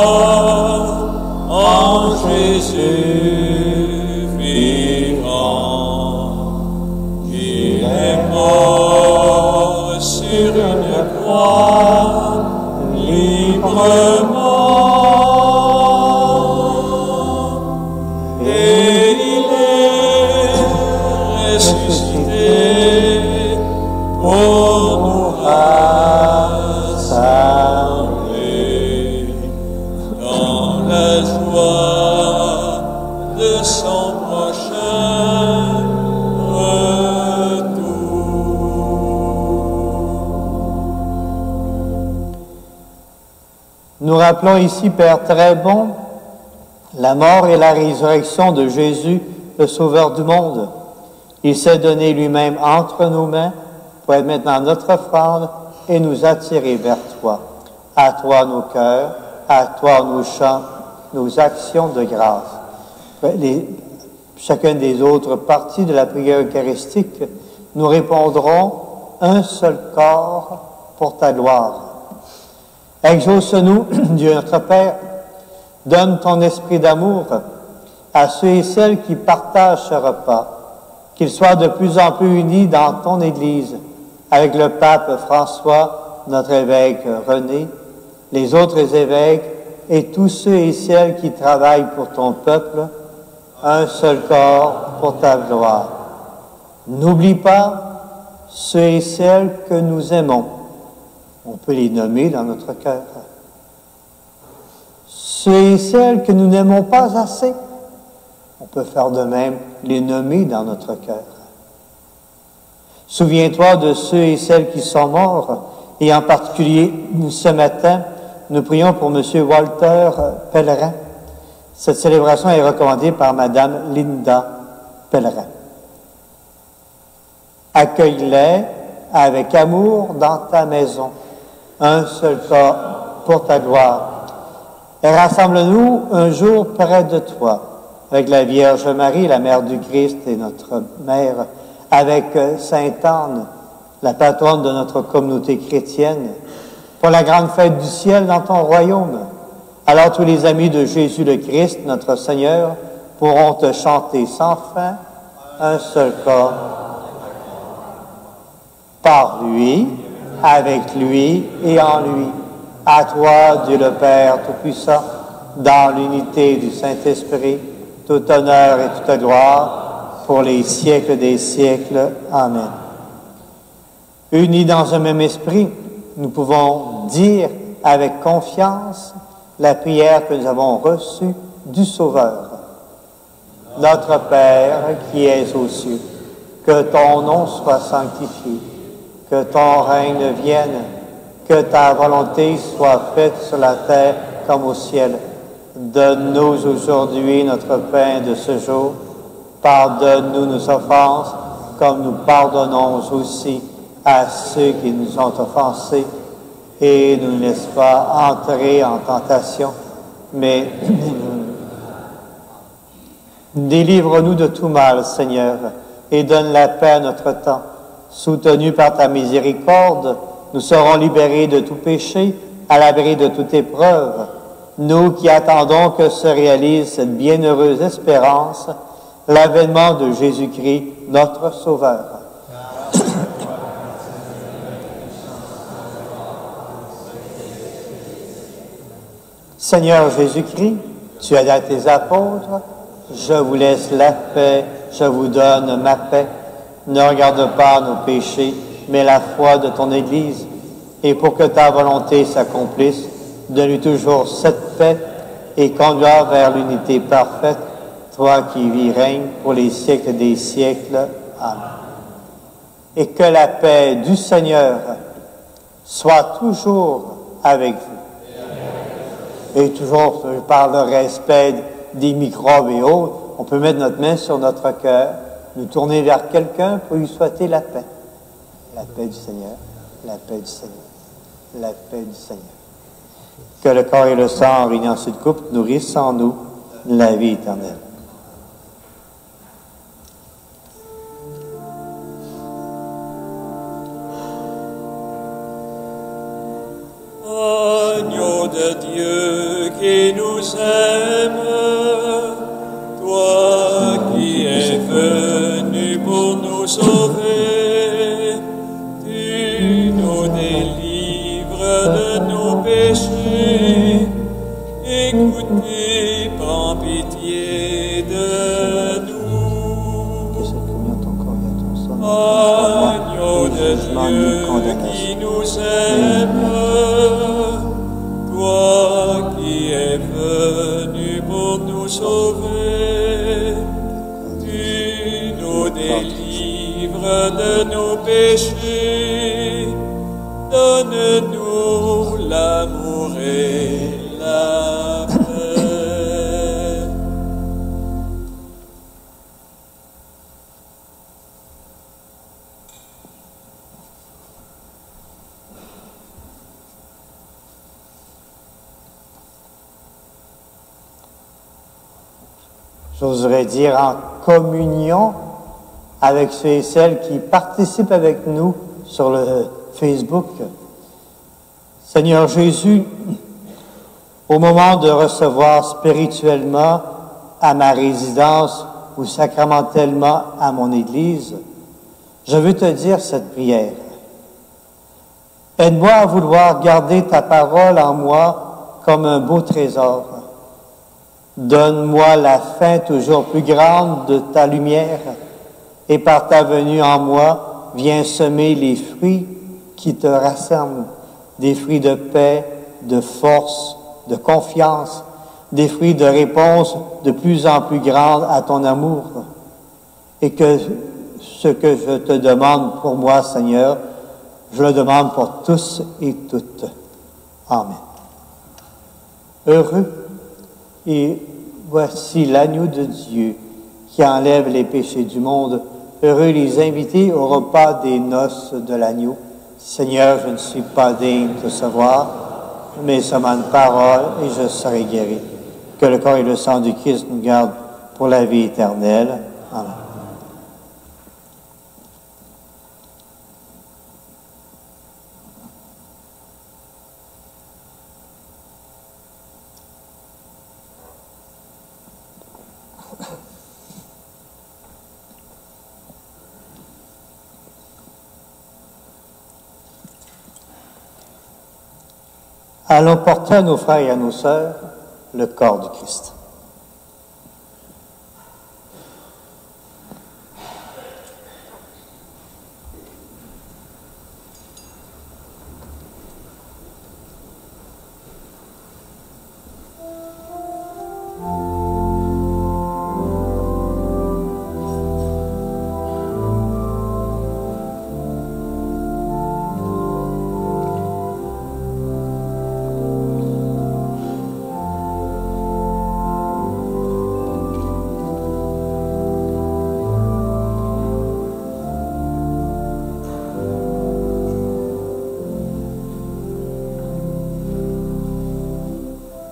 en Jésus vivant. Il est mort sur une croix librement et il est ressuscité pour nous rassembler dans la joie de son prochain retour.
Nous rappelons ici, Père très bon, la mort et la résurrection de Jésus, le Sauveur du monde. Il s'est donné lui-même entre nos mains pour être maintenant notre offrande et nous attirer vers toi. À toi nos cœurs, à toi nos chants, nos actions de grâce. Chacune des autres parties de la prière eucharistique, nous répondrons un seul corps pour ta gloire. Exauce-nous, Dieu notre Père, donne ton esprit d'amour à ceux et celles qui partagent ce repas, qu'ils soient de plus en plus unis dans ton Église, avec le pape François, notre évêque René, les autres évêques et tous ceux et celles qui travaillent pour ton peuple, un seul corps pour ta gloire. N'oublie pas ceux et celles que nous aimons. On peut les nommer dans notre cœur. Ceux et celles que nous n'aimons pas assez, on peut faire de même, les nommer dans notre cœur. Souviens-toi de ceux et celles qui sont morts Et en particulier, ce matin, nous prions pour M. Walter Pellerin. Cette célébration est recommandée par Mme Linda Pellerin. Accueille-les avec amour dans ta maison, un seul corps pour ta gloire. Et rassemble-nous un jour près de toi, avec la Vierge Marie, la Mère du Christ et notre Mère, avec Sainte Anne, la patronne de notre communauté chrétienne, pour la grande fête du ciel dans ton royaume. Alors tous les amis de Jésus le Christ, notre Seigneur, pourront te chanter sans fin un seul corps. Par lui, avec lui et en lui. À toi, Dieu le Père Tout-Puissant, dans l'unité du Saint-Esprit, tout honneur et toute gloire, pour les siècles des siècles. Amen. Unis dans un même esprit, nous pouvons dire avec confiance la prière que nous avons reçue du Sauveur. Notre Père qui es aux cieux, que ton nom soit sanctifié, que ton règne vienne, que ta volonté soit faite sur la terre comme au ciel. Donne-nous aujourd'hui notre pain de ce jour. Pardonne-nous nos offenses, comme nous pardonnons aussi à ceux qui nous ont offensés. Et ne nous laisse pas entrer en tentation, mais délivre-nous de tout mal, Seigneur, et donne la paix à notre temps. Soutenus par ta miséricorde, nous serons libérés de tout péché, à l'abri de toute épreuve. Nous qui attendons que se réalise cette bienheureuse espérance, l'avènement de Jésus-Christ, notre Sauveur. Seigneur Jésus-Christ, tu as dit à tes apôtres, je vous laisse la paix, je vous donne ma paix. Ne regarde pas nos péchés, mais la foi de ton Église. Et pour que ta volonté s'accomplisse, donne-lui toujours cette paix et conduis vers l'unité parfaite, toi qui vis règnes pour les siècles des siècles. Amen. Et que la paix du Seigneur soit toujours avec vous. Et toujours, par le respect des microbes et autres, on peut mettre notre main sur notre cœur, nous tourner vers quelqu'un pour lui souhaiter la paix. La paix du Seigneur, la paix du Seigneur, la paix du Seigneur. Que le corps et le sang réunis en cette coupe nourrissent en nous la vie éternelle.
Agneau de Dieu qui nous aime, toi qui es venu pour nous sauver, tu nous délivres de nos péchés. Écoute et prends pitié de nous.
Que cette communion ton corps et ton sang,
Agneau de Dieu qui nous aime, toi qui es venu pour nous sauver, tu nous délivres de nos péchés, donne-nous l'amour et la paix.
J'oserais dire en communion avec ceux et celles qui participent avec nous sur le Facebook. Seigneur Jésus, au moment de recevoir spirituellement à ma résidence ou sacramentellement à mon Église, je veux te dire cette prière. Aide-moi à vouloir garder ta parole en moi comme un beau trésor. Donne-moi la faim toujours plus grande de ta lumière, et par ta venue en moi, viens semer les fruits qui te rassemblent, des fruits de paix, de force, de confiance, des fruits de réponse de plus en plus grande à ton amour. Et que ce que je te demande pour moi, Seigneur, Je le demande pour tous et toutes. Amen. Heureux, et voici l'agneau de Dieu qui enlève les péchés du monde. Heureux les invités au repas des noces de l'agneau. Seigneur, je ne suis pas digne de recevoir, mais seulement une parole et je serai guéri. Que le corps et le sang du Christ nous gardent pour la vie éternelle. Amen. Allons porter à nos frères et à nos sœurs le corps du Christ.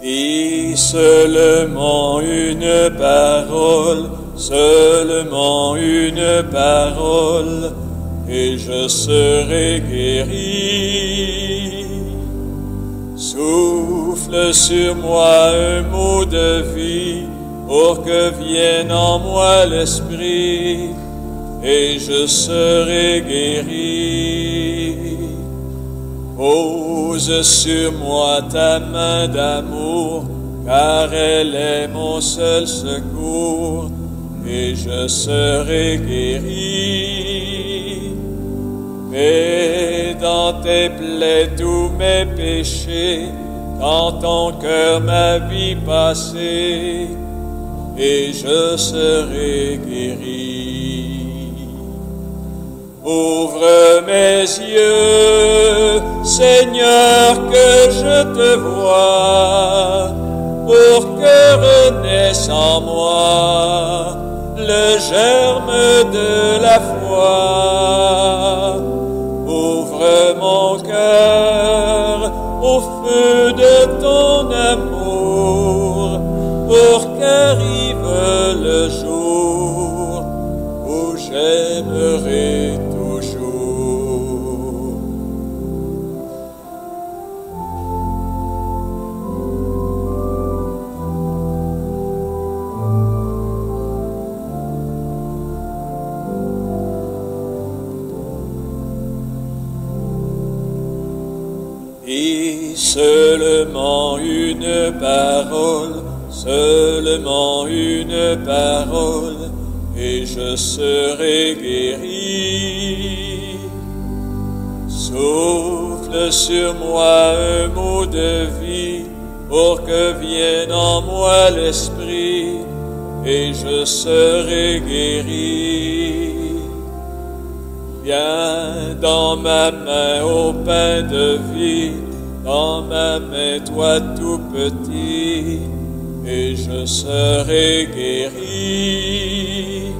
Et seulement une parole, et je serai guéri. Souffle sur moi un mot de vie, pour que vienne en moi l'esprit, et je serai guéri. Pose sur moi ta main d'amour, car elle est mon seul secours, et je serai guéri. Mets dans tes plaies tous mes péchés, quand ton cœur ma vie passée, et je serai guéri. Ouvre mes yeux, Seigneur, que je te voie, pour que renaisse en moi le germe de la foi. Ouvre mon cœur au feu de ton amour, pour qu'arrive le jour où j'aimerai toujours. Et seulement une parole, et je serai guéri. Souffle sur moi un mot de vie, pour que vienne en moi l'esprit, et je serai guéri. Viens dans ma main au pain de vie, dans ma main toi tout petit, et je serai guéri.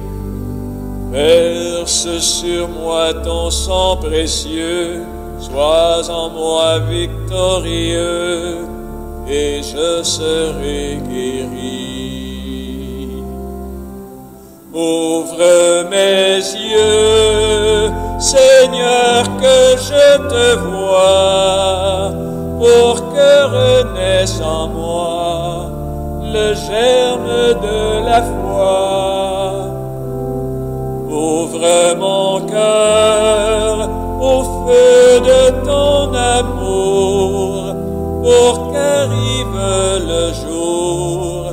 Verse sur moi ton sang précieux, sois en moi victorieux, et je serai guéri. Ouvre mes yeux, Seigneur, que je te voie, pour que renaisse en moi le germe de la foi. Ouvre mon cœur au feu de ton amour, pour qu'arrive le jour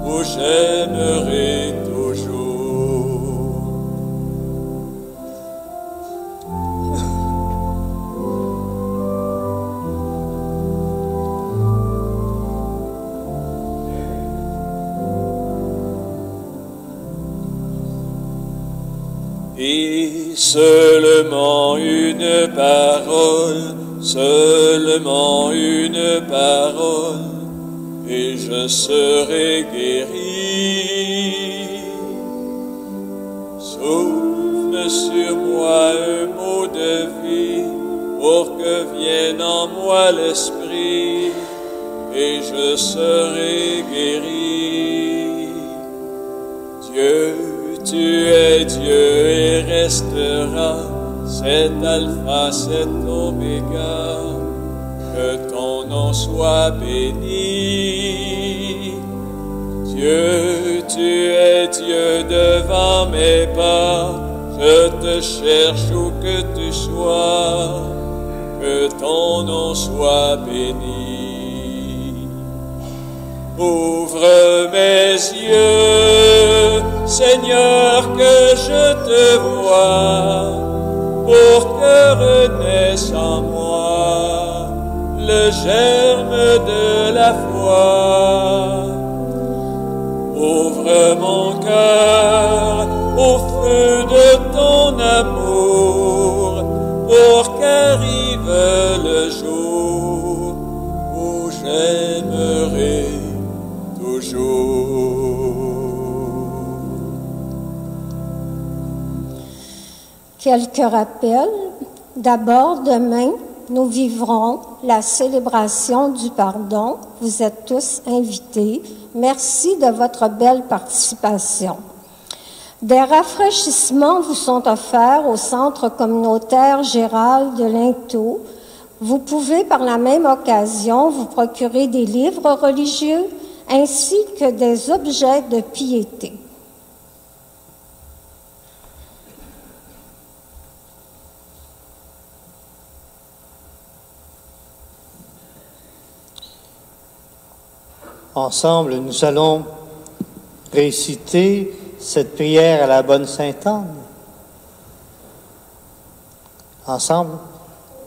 où j'aimerai toujours. Et Seulement une parole, et je serai guéri. Souffle sur moi un mot de vie, pour que vienne en moi l'esprit, et je serai guéri. Dieu, tu es Dieu et resteras, c'est Alpha, c'est Oméga, que ton nom soit béni. Dieu, tu es Dieu devant mes pas, je te cherche où que tu sois, que ton nom soit béni. Ouvre mes yeux, Seigneur, que je te vois, pour que renaisse en moi le germe de la foi. Ouvre mon cœur au feu de ton amour, pour qu'arrive le jour où j'aimerai toujours.
Quelques rappels. D'abord, demain, nous vivrons la célébration du pardon. Vous êtes tous invités. Merci de votre belle participation. Des rafraîchissements vous sont offerts au Centre communautaire Gérald de Linteau. Vous pouvez par la même occasion vous procurer des livres religieux ainsi que des objets de piété.
Ensemble, nous allons réciter cette prière à la bonne Sainte-Anne. Ensemble.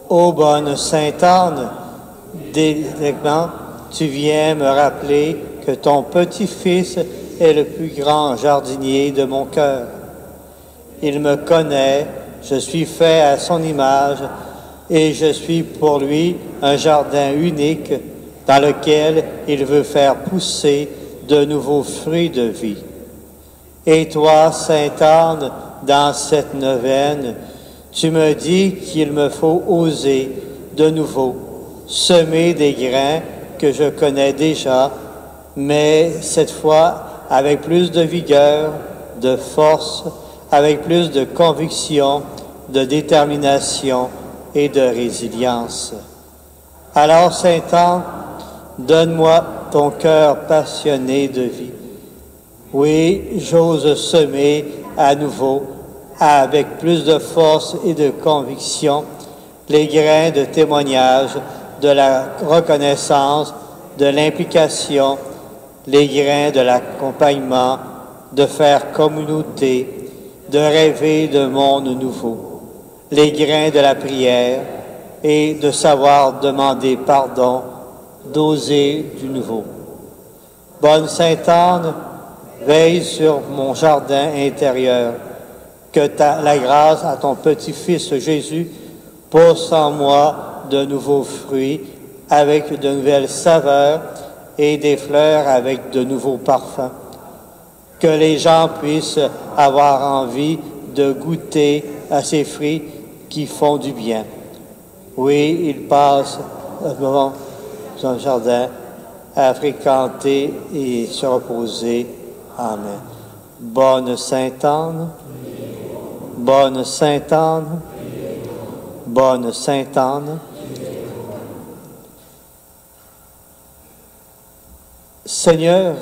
Ô bonne Sainte-Anne, délectement, tu viens me rappeler que ton petit-fils est le plus grand jardinier de mon cœur. Il me connaît, je suis fait à son image, et je suis pour lui un jardin unique dans lequel il veut faire pousser de nouveaux fruits de vie. Et toi, Sainte Anne, dans cette neuvaine, tu me dis qu'il me faut oser de nouveau semer des grains que je connais déjà, mais cette fois avec plus de vigueur, de force, avec plus de conviction, de détermination et de résilience. Alors, Sainte Anne, donne-moi ton cœur passionné de vie. Oui, j'ose semer à nouveau, avec plus de force et de conviction, les grains de témoignage, de la reconnaissance, de l'implication, les grains de l'accompagnement, de faire communauté, de rêver de monde nouveau, les grains de la prière et de savoir demander pardon, d'oser du nouveau. Bonne Sainte Anne, veille sur mon jardin intérieur, que la grâce à ton petit-fils Jésus pousse en moi de nouveaux fruits avec de nouvelles saveurs et des fleurs avec de nouveaux parfums. Que les gens puissent avoir envie de goûter à ces fruits qui font du bien. Oui, ils passent devant son jardin à fréquenter et se reposer. Amen. Bonne Sainte Anne, bonne Sainte Anne, bonne Sainte Anne. Seigneur,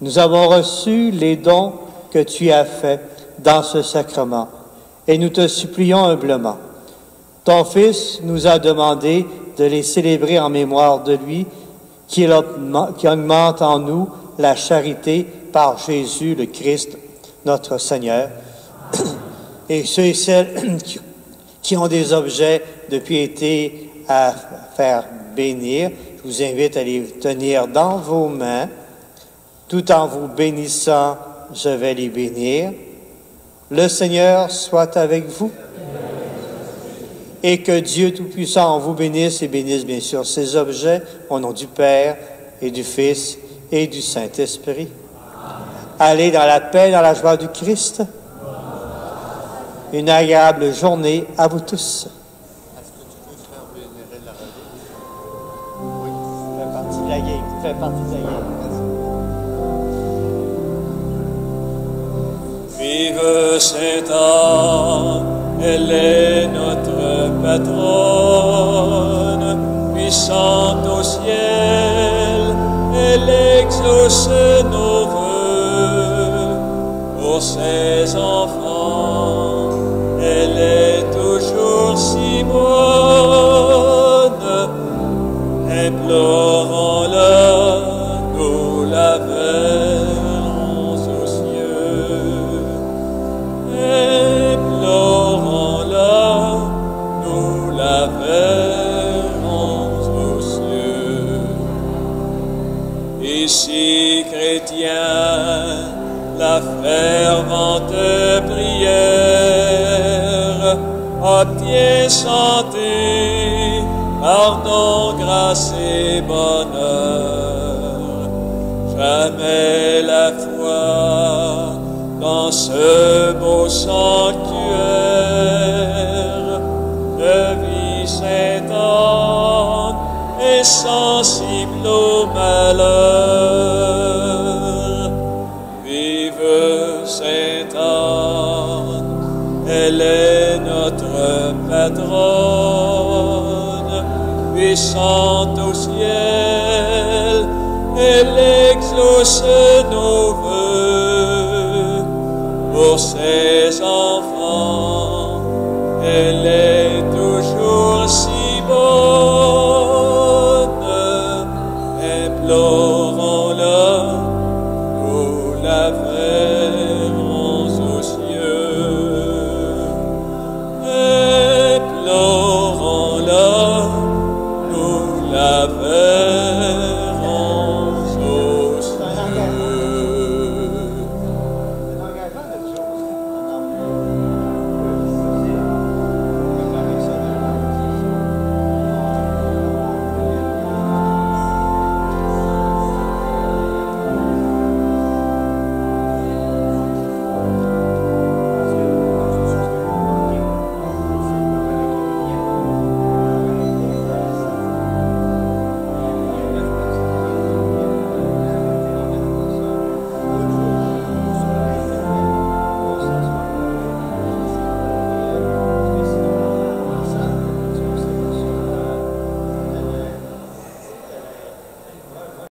nous avons reçu les dons que tu as faits dans ce sacrement et nous te supplions humblement. Ton Fils nous a demandé de les célébrer en mémoire de lui, qui augmente en nous la charité par Jésus le Christ, notre Seigneur. Et ceux et celles qui ont des objets de piété à faire bénir, je vous invite à les tenir dans vos mains. Tout en vous bénissant, je vais les bénir.
Le Seigneur soit avec vous. Et que Dieu Tout-Puissant vous bénisse et bénisse bien sûr ces objets, au nom du Père et du Fils et du Saint-Esprit. Allez dans la paix, dans la joie du Christ. Une agréable journée à vous tous. Est-ce que tu veux faire vénérer la relique? Oui, ça fait partie de la game. Ça fait partie de la game.
Vive Sainte Anne, elle est notre patronne, puissante au ciel, elle exauce nos vœux pour ses enfants. Elle est toujours si bonne, implorons-la, nous la verrons aux cieux. Implorons-la, nous la verrons aux cieux. Ici, chrétiens, la fervente prière obtient santé, pardon, grâce et bonheur. Jamais la foi dans ce beau sanctuaire de vie Sainte Anne est sensible au malheur. Vive Sainte Anne, elle est notre patronne, puissante au ciel, elle exauce nos vœux pour ses enfants, elle est